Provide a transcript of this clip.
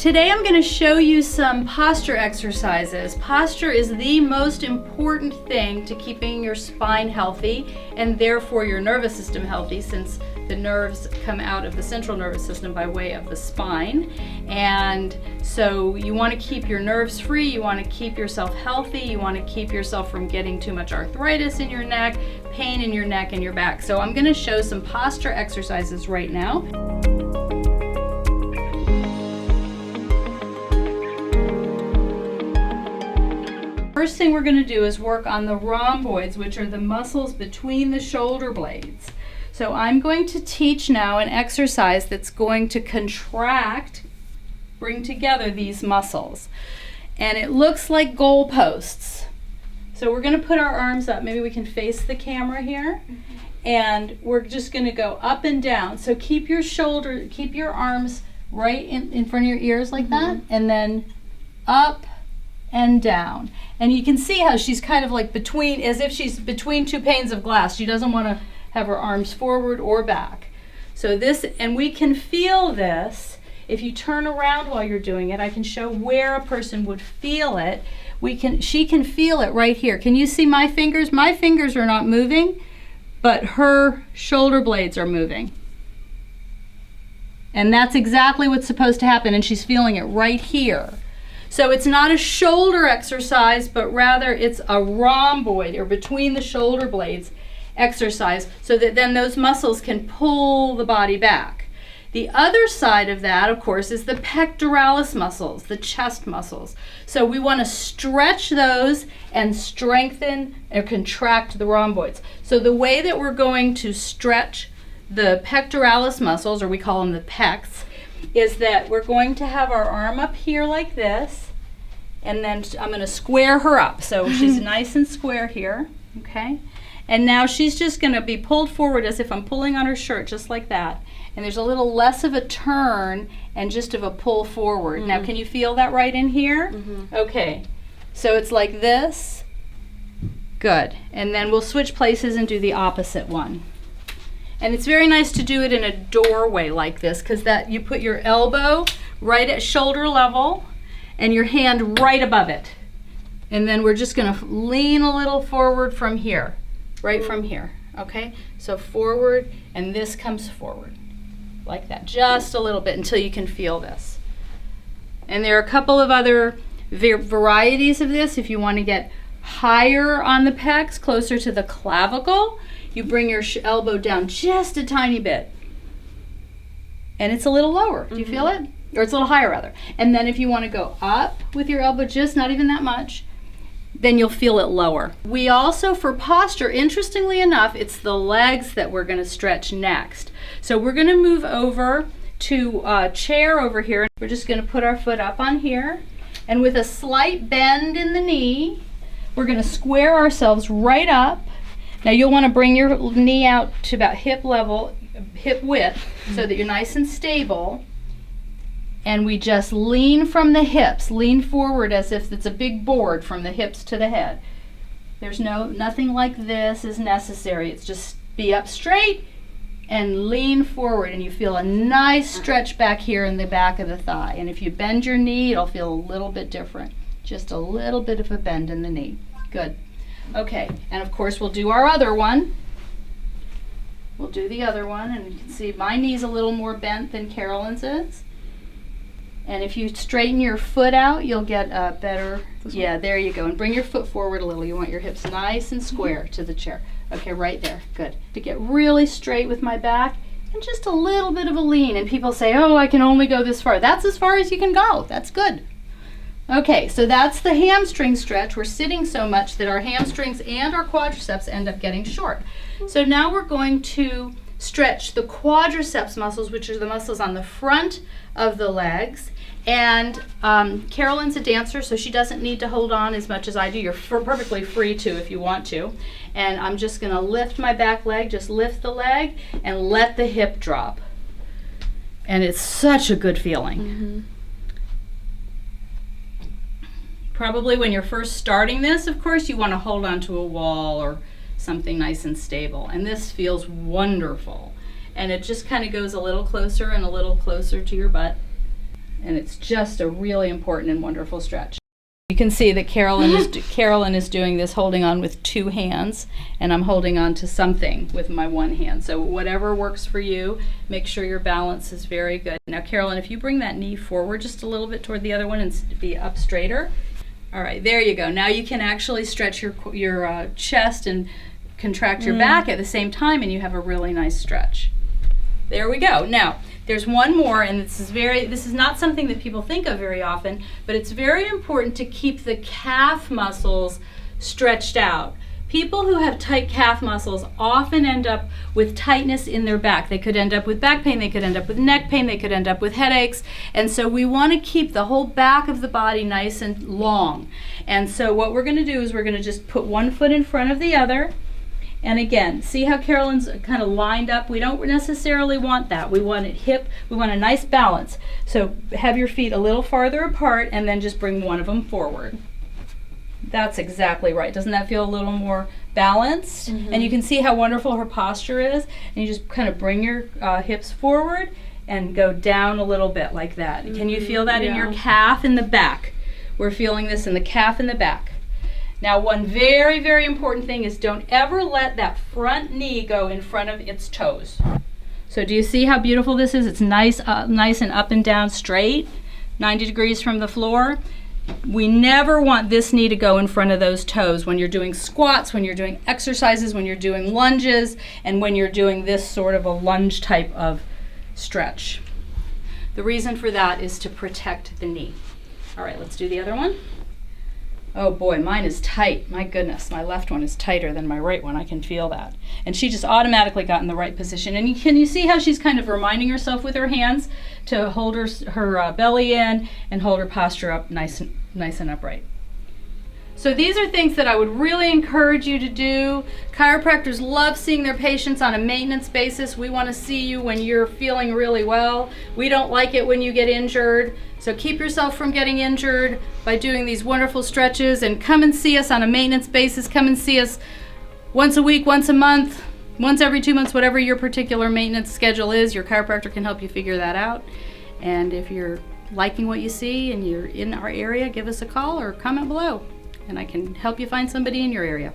Today I'm going to show you some posture exercises. Posture is the most important thing to keeping your spine healthy and therefore your nervous system healthy, since the nerves come out of the central nervous system by way of the spine. And so you want to keep your nerves free, you want to keep yourself healthy, you want to keep yourself from getting too much arthritis in your neck, pain in your neck and your back. So I'm going to show some posture exercises right now. First thing we're going to do is work on the rhomboids, which are the muscles between the shoulder blades. So I'm going to teach now an exercise that's going to contract, bring together these muscles. And it looks like goalposts. So we're going to put our arms up. Maybe we can face the camera here. And we're just going to go up and down. So keep your arms right in front of your ears like that. And then up and down. And you can see how she's kind of like between, as if she's between two panes of glass. She doesn't want to have her arms forward or back. So this, and we can feel this. If you turn around while you're doing it, I can show where a person would feel it. She can feel it right here. Can you see my fingers? My fingers are not moving, but her shoulder blades are moving. And that's exactly what's supposed to happen, and she's feeling it right here. So it's not a shoulder exercise, but rather it's a rhomboid, or between the shoulder blades exercise, so that then those muscles can pull the body back. The other side of that, of course, is the pectoralis muscles, the chest muscles. So we want to stretch those and strengthen or contract the rhomboids. So the way that we're going to stretch the pectoralis muscles, or we call them the pecs, is that we're going to have our arm up here like this, and then I'm going to square her up. So she's nice and square here, okay? And now she's just going to be pulled forward as if I'm pulling on her shirt, just like that. And there's a little less of a turn and just of a pull forward. Now, can you feel that right in here? Okay, so it's like this. Good. And then we'll switch places and do the opposite one. And it's very nice to do it in a doorway like this, because that you put your elbow right at shoulder level and your hand right above it. And then we're just going to lean a little forward from here, right from here. Okay? So forward, and this comes forward like that, just a little bit until you can feel this. And there are a couple of other varieties of this. If you want to get higher on the pecs, closer to the clavicle, you bring your elbow down just a tiny bit. And it's a little lower. Do you feel it? Or it's a little higher, rather. And then if you want to go up with your elbow, just not even that much, then you'll feel it lower. We also, for posture, interestingly enough, it's the legs that we're going to stretch next. So we're going to move over to a chair over here. We're just going to put our foot up on here. And with a slight bend in the knee, we're going to square ourselves right up. Now you'll want to bring your knee out to about hip level, hip width, so that you're nice and stable. And we just lean from the hips, lean forward as if it's a big board from the hips to the head. There's nothing like this is necessary. It's just be up straight and lean forward, and you feel a nice stretch back here in the back of the thigh. And if you bend your knee, it'll feel a little bit different. Just a little bit of a bend in the knee. Good. Okay, and of course we'll do our other one. We'll do the other one, and you can see my knee's a little more bent than Carolyn's is. And if you straighten your foot out, you'll get a better, yeah, there you go. And bring your foot forward a little. You want your hips nice and square to the chair. Okay, right there, good. To get really straight with my back, and just a little bit of a lean. And people say, oh, I can only go this far. That's as far as you can go. That's good. Okay, so that's the hamstring stretch. We're sitting so much that our hamstrings and our quadriceps end up getting short. So now we're going to stretch the quadriceps muscles, which are the muscles on the front of the legs. And Carolyn's a dancer, so she doesn't need to hold on as much as I do. You're perfectly free to if you want to. And I'm just going to lift my back leg, just lift the leg, and let the hip drop. And it's such a good feeling. Probably when you're first starting this, of course, you want to hold on to a wall or something nice and stable. And this feels wonderful. And it just kind of goes a little closer and a little closer to your butt. And it's just a really important and wonderful stretch. You can see that Carolyn is doing this holding on with 2 hands, and I'm holding on to something with my 1 hand. So whatever works for you, make sure your balance is very good. Now Carolyn, if you bring that knee forward just a little bit toward the other one and be up straighter. All right, there you go. Now you can actually stretch your chest and contract your back at the same time, and you have a really nice stretch. There we go. Now, there's one more, and this is not something that people think of very often, but it's very important to keep the calf muscles stretched out. People who have tight calf muscles often end up with tightness in their back. They could end up with back pain, they could end up with neck pain, they could end up with headaches, and so we want to keep the whole back of the body nice and long. And so what we're going to do is we're going to just put one foot in front of the other. And again, see how Carolyn's kind of lined up? We don't necessarily want that. We want it hip, we want a nice balance. So have your feet a little farther apart and then just bring one of them forward. That's exactly right. Doesn't that feel a little more balanced? And you can see how wonderful her posture is. And you just kind of bring your hips forward and go down a little bit like that. Can you feel that in your calf in the back? We're feeling this in the calf in the back. Now, one very, very important thing is don't ever let that front knee go in front of its toes. So do you see how beautiful this is? It's nice and up and down straight, 90 degrees from the floor. We never want this knee to go in front of those toes when you're doing squats, when you're doing exercises, when you're doing lunges, and when you're doing this sort of a lunge type of stretch. The reason for that is to protect the knee. All right, let's do the other one. Oh boy, mine is tight. My goodness, my left one is tighter than my right one. I can feel that. And she just automatically got in the right position. And can you see how she's kind of reminding herself with her hands to hold her belly in and hold her posture up nice and upright. So these are things that I would really encourage you to do. Chiropractors love seeing their patients on a maintenance basis. We want to see you when you're feeling really well. We don't like it when you get injured. So keep yourself from getting injured by doing these wonderful stretches, and come and see us on a maintenance basis. Come and see us once a week, once a month, once every 2 months, whatever your particular maintenance schedule is. Your chiropractor can help you figure that out. And if you're liking what you see and you're in our area, give us a call or comment below, and I can help you find somebody in your area.